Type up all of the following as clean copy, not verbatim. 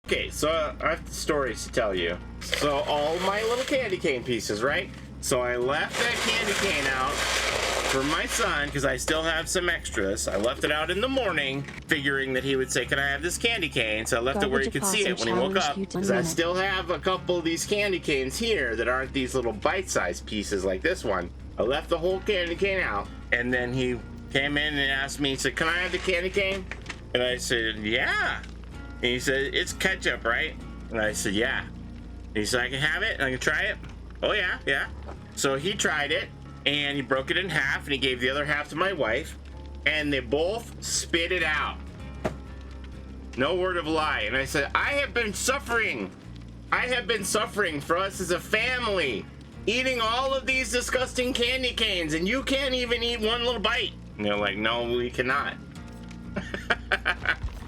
Okay, so I have stories to tell you. So all my little candy cane pieces, right? So I left that candy cane out for my son because I still have some extras. I left it out in the morning, figuring that he would say, "Can I have this candy cane?" So I left it where he could see it when he woke up. Because I still have a couple of these candy canes here that aren't these little bite-sized pieces like this one. I left the whole candy cane out, and then he came in and asked me, he said, "Can I have the candy cane?" And I said, "Yeah." And he said, "It's ketchup, right?" And I said, "Yeah." And he said, "I can have it and I can try it?" "Oh yeah, yeah." So he tried it and he broke it in half and he gave the other half to my wife and they both spit it out. No word of a lie. And I said, I have been suffering for us as a family, eating all of these disgusting candy canes, and you can't even eat one little bite. And they're like, "No, we cannot."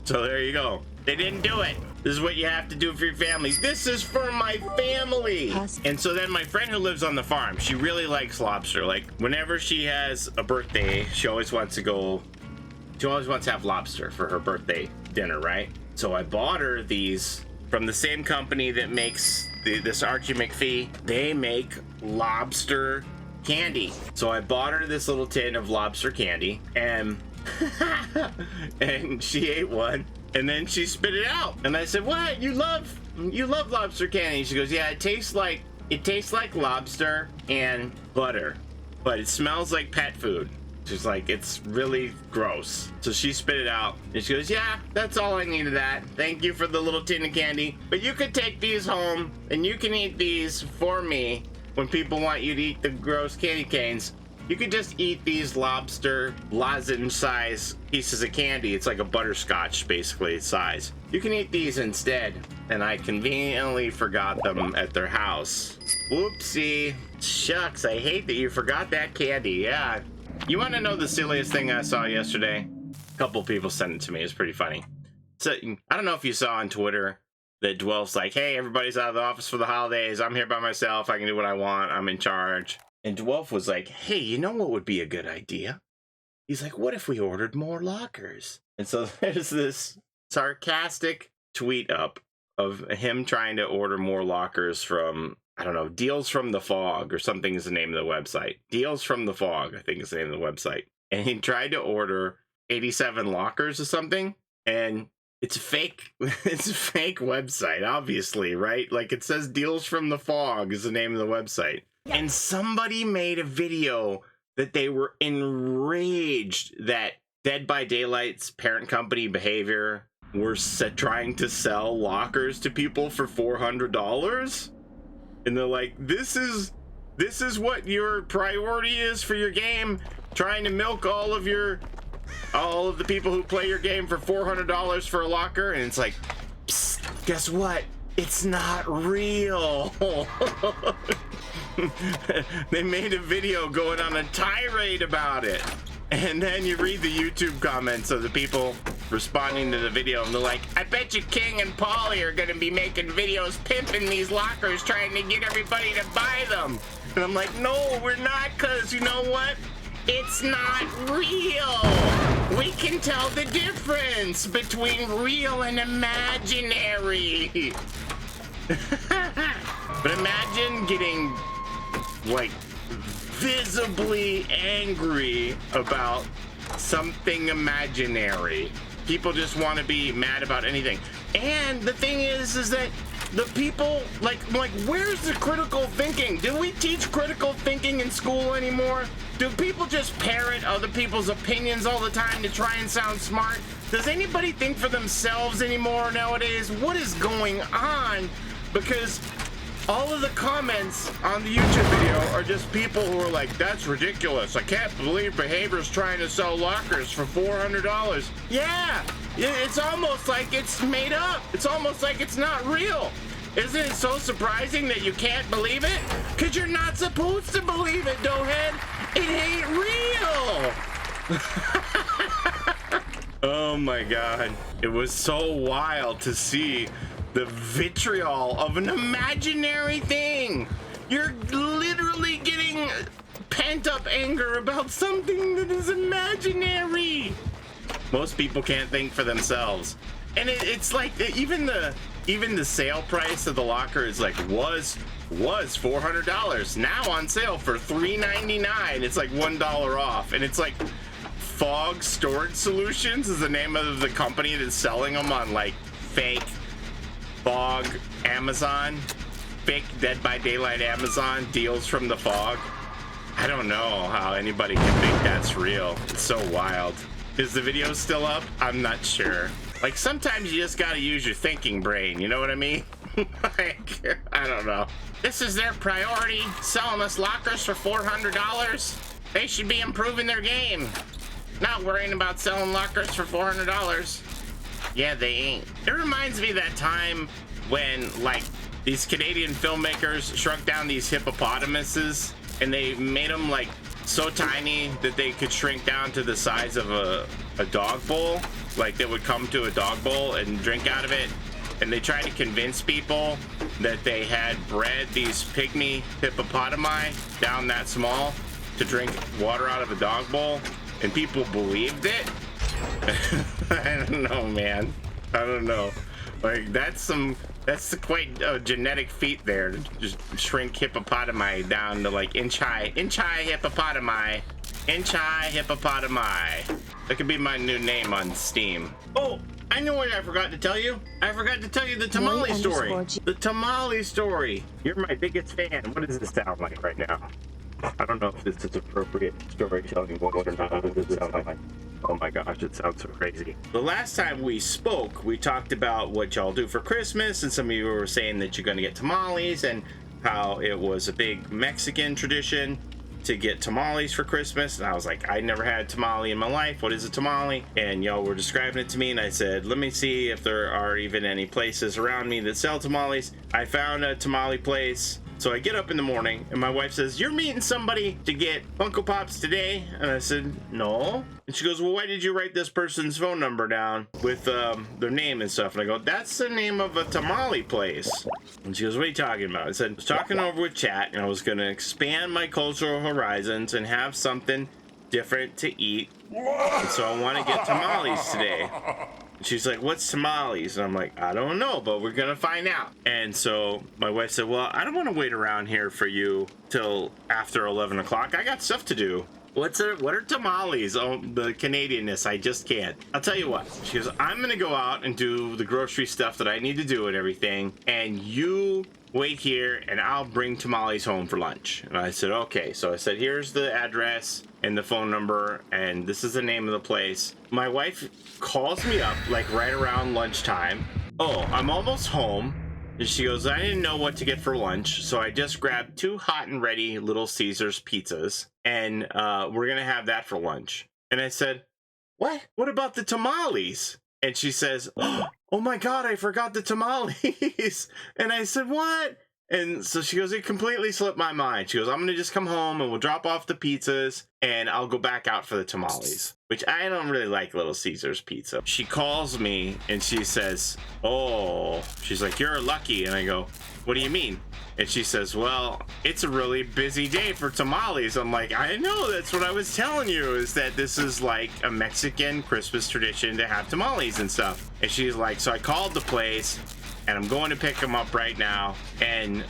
So there you go. They didn't do it. This is what you have to do for your families. This is for my family. And so then my friend who lives on the farm, she really likes lobster. Like whenever she has a birthday, she always wants to have lobster for her birthday dinner, right? So I bought her these from the same company that makes this Archie McPhee. They make lobster candy. So I bought her this little tin of lobster candy and and she ate one. And then she spit it out. And I said, "What? You love lobster candy?" She goes, "Yeah, it tastes like lobster and butter, but it smells like pet food." She's like, "It's really gross." So she spit it out. And she goes, "Yeah, that's all I need of that. Thank you for the little tin of candy. But you could take these home and you can eat these for me when people want you to eat the gross candy canes. You could just eat these lobster lozenge size pieces of candy. It's like a butterscotch, basically, size. You can eat these instead." And I conveniently forgot them at their house. Whoopsie. Shucks, I hate that you forgot that candy. Yeah. You want to know the silliest thing I saw yesterday? A couple people sent it to me. It's pretty funny. So I don't know if you saw on Twitter that Dwell's like, "Hey, everybody's out of the office for the holidays. I'm here by myself. I can do what I want. I'm in charge." And Dwelf was like, "Hey, you know what would be a good idea?" He's like, "What if we ordered more lockers?" And so there's this sarcastic tweet up of him trying to order more lockers from, I don't know, Deals from the Fog or something is the name of the website. Deals from the Fog, I think is the name of the website. And he tried to order 87 lockers or something. And it's fake. It's a fake website, obviously, right? Like it says Deals from the Fog is the name of the website. And somebody made a video that they were enraged that Dead by Daylight's parent company Behavior were trying to sell lockers to people for $400. And they're like, this is what your priority is for your game, trying to milk all of the people who play your game for $400 for a locker. And it's like, psst, guess what? It's not real. They made a video going on a tirade about it. And then you read the YouTube comments of the people responding to the video, and they're like, "I bet you King and Paulie are going to be making videos pimping these lockers, trying to get everybody to buy them." And I'm like, "No, we're not, because you know what? It's not real. We can tell the difference between real and imaginary." But imagine getting like visibly angry about something imaginary. People just want to be mad about anything. And the thing is that the people like where's the critical thinking? Do we teach critical thinking in school anymore? Do people just parrot other people's opinions all the time to try and sound smart? Does anybody think for themselves anymore nowadays? What is going on? Because all of the comments on the YouTube video are just people who are like, "That's ridiculous. I can't believe Behavior's trying to sell lockers for $400. Yeah, it's almost like it's made up. It's almost like it's not real. Isn't it so surprising that you can't believe it? Because you're not supposed to believe it, doughhead. It ain't real. Oh my God. It was so wild to see the vitriol of an imaginary thing. You're literally getting pent up anger about something that is imaginary. Most people can't think for themselves. And it's like even the sale price of the locker is like was $400, now on sale for $3.99. It's like $1 off, and it's like Fog Storage Solutions is the name of the company that's selling them on like fake Fog Amazon, fake Dead by Daylight Amazon deals from the Fog. I don't know how anybody can think that's real. It's so wild. Is the video still up? I'm not sure. Like, sometimes you just gotta use your thinking brain, you know what I mean? Like, I don't know. This is their priority, selling us lockers for $400. They should be improving their game, not worrying about selling lockers for $400. Yeah, they ain't. It reminds me of that time when, like, these Canadian filmmakers shrunk down these hippopotamuses and they made them, like, so tiny that they could shrink down to the size of a dog bowl. Like, they would come to a dog bowl and drink out of it. And they tried to convince people that they had bred these pygmy hippopotami down that small to drink water out of a dog bowl. And people believed it. I don't know, man. I don't know. Like, that's quite a genetic feat there, to just shrink hippopotami down to like inch high hippopotami. That could be my new name on Steam. Oh, I know what I forgot to tell you. I forgot to tell you the tamale story. The tamale story. You're my biggest fan. What does this sound like right now? I don't know if this is appropriate storytelling or not. What does it sound like? Oh my gosh, it sounds so crazy. The last time we spoke, we talked about what y'all do for Christmas, and some of you were saying that you're going to get tamales and how it was a big Mexican tradition to get tamales for Christmas. And I was like, I never had a tamale in my life. What is a tamale? And y'all were describing it to me, and I said, let me see if there are even any places around me that sell tamales. I found a tamale place. So I get up in the morning and my wife says, you're meeting somebody to get Funko Pops today? And I said, no. And she goes, well, why did you write this person's phone number down with their name and stuff? And I go, that's the name of a tamale place. And she goes, what are you talking about? I said, I was talking over with chat and I was going to expand my cultural horizons and have something different to eat. And so I want to get tamales today. She's like, what's tamales? And I'm like, I don't know, but we're gonna find out. And so my wife said, well, I don't want to wait around here for you till after 11 o'clock. I got stuff to do. What are tamales? Oh, the Canadianness, I just can't. I'll tell you what. She goes, I'm gonna go out and do the grocery stuff that I need to do and everything, and you wait here and I'll bring tamales home for lunch. And I said, okay. So I said, here's the address and the phone number, and this is the name of the place. My wife calls me up like right around lunchtime. Oh, I'm almost home. And she goes, I didn't know what to get for lunch, so I just grabbed 2 hot and ready Little Caesars pizzas, and we're gonna have that for lunch. And I said, what? What about the tamales? And she says, oh my God, I forgot the tamales. And I said, what? And so she goes, it completely slipped my mind. She goes, I'm going to just come home and we'll drop off the pizzas and I'll go back out for the tamales, which I don't really like Little Caesars pizza. She calls me and she says, oh, she's like, you're lucky. And I go, what do you mean? And she says, well, it's a really busy day for tamales. I'm like, I know, that's what I was telling you, is that this is like a Mexican Christmas tradition to have tamales and stuff. And she's like, so I called the place and I'm going to pick them up right now. And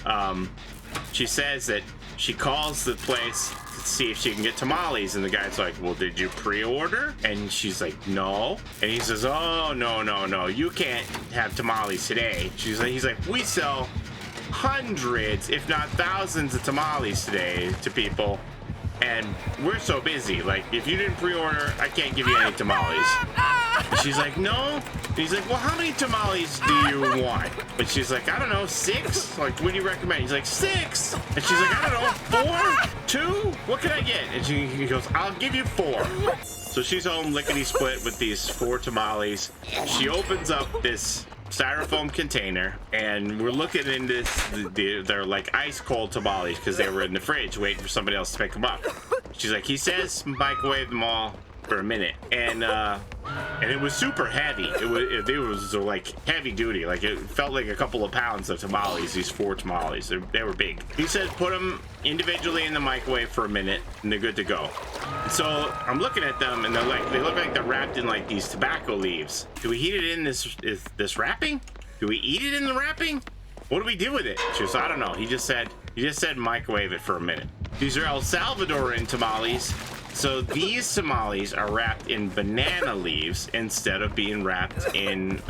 she says that she calls the place to see if she can get tamales. And the guy's like, well, did you pre-order? And she's like, no. And he says, oh, no, you can't have tamales today. He's like, we sell hundreds, if not thousands of tamales today to people, and we're so busy. Like, if you didn't pre-order, I can't give you any tamales. And she's like, no. And he's like, well, how many tamales do you want? And she's like, I don't know, 6? Like, what do you recommend? He's like, 6. And she's like, I don't know, 4? 2? What can I get? And he goes, I'll give you 4. So she's home lickety-split with these 4 tamales. She opens up this styrofoam container and we're looking in this, they're like ice cold tamales because they were in the fridge waiting for somebody else to pick them up. She's like, he says microwave them all for a minute, and it was super heavy. It was like heavy duty. Like it felt like a couple of pounds of tamales. These 4 tamales, they were big. He said put them individually in the microwave for a minute, and they're good to go. So I'm looking at them, and they look like they're wrapped in like these tobacco leaves. Do we heat it in this wrapping? Do we eat it in the wrapping? What do we do with it? She goes, I don't know. He just said microwave it for a minute. These are El Salvadoran tamales. So these tamales are wrapped in banana leaves instead of being wrapped in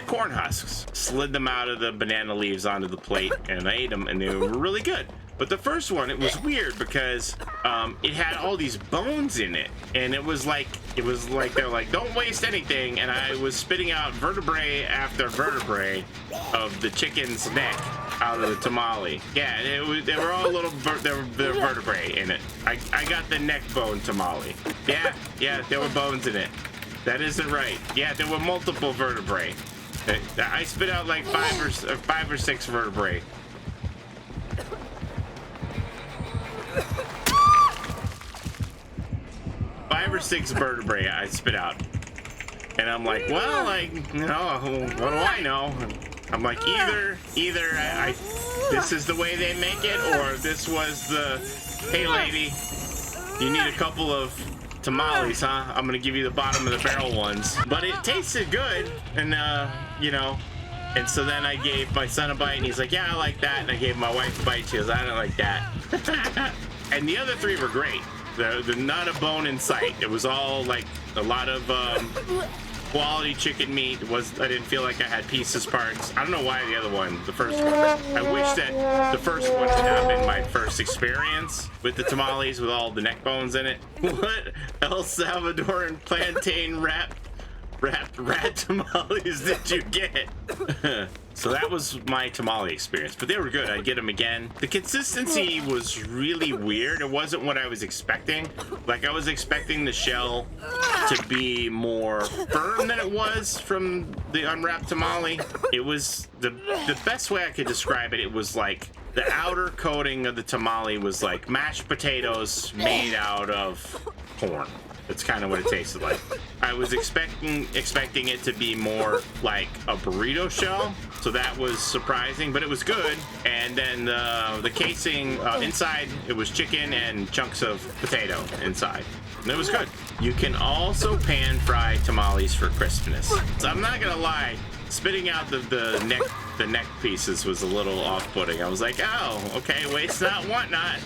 corn husks. Slid them out of the banana leaves onto the plate, and I ate them, and they were really good. But the first one, it was weird because it had all these bones in it, and it was like they're like, don't waste anything, and I was spitting out vertebrae after vertebrae of the chicken's neck out of the tamale. Yeah, they were all little vertebrae in it. I got the neck bone tamale. Yeah, there were bones in it. That isn't right. Yeah, there were multiple vertebrae. I spit out like 5 or 6 vertebrae. Five or 6 vertebrae I spit out, and I'm like, well, like, you know, what do I know? I'm like, either this is the way they make it, or this was the, hey lady, you need a couple of tamales, huh? I'm gonna give you the bottom of the barrel ones. But it tasted good, and you know, and so then I gave my son a bite, and he's like, yeah, I like that, and I gave my wife a bite. She goes, I don't like that. And the other 3 were great. There's not a bone in sight. It was all like a lot of quality chicken meat. I didn't feel like I had pieces, parts. I don't know why the other one, the first one. I wish that the first one had not been my first experience with the tamales with all the neck bones in it. What El Salvadoran plantain wrapped rat tamales did you get? So that was my tamale experience, but they were good. I'd get them again. The consistency was really weird. It wasn't what I was expecting. Like, I was expecting the shell to be more firm than it was from the unwrapped tamale. It was the best way I could describe it. It was like the outer coating of the tamale was like mashed potatoes made out of corn. That's kind of what it tasted like. I was expecting it to be more like a burrito shell, so that was surprising, but it was good. And then the casing inside, it was chicken and chunks of potato inside. And it was good. You can also pan fry tamales for crispness. So I'm not gonna lie, spitting out the neck pieces was a little off-putting. I was like, oh, okay, waste not, want not.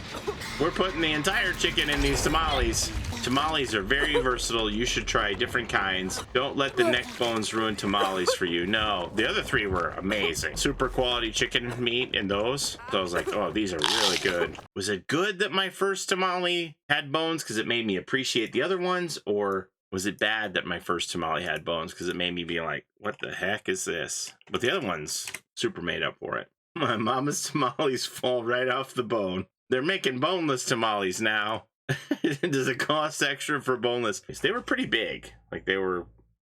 We're putting the entire chicken in these tamales. Tamales are very versatile. You should try different kinds. Don't let the neck bones ruin tamales for you. No, the other 3 were amazing. Super quality chicken meat in those. So I was like, oh, these are really good. Was it good that my first tamale had bones because it made me appreciate the other ones? Or was it bad that my first tamale had bones because it made me be like, what the heck is this? But the other ones super made up for it. My mama's tamales fall right off the bone. They're making boneless tamales now. Does it cost extra for boneless? They were pretty big. Like they were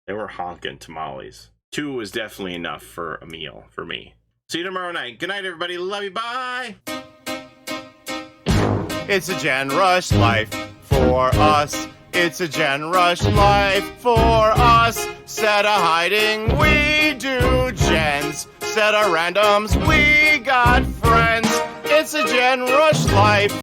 honking tamales. 2 was definitely enough for a meal for me. See you tomorrow night. Good night, everybody. Love you. Bye. It's a Gen Rush life for us. It's a Gen Rush life for us. Set a hiding, we do gens. Set a randoms, we got friends. It's a Gen Rush life.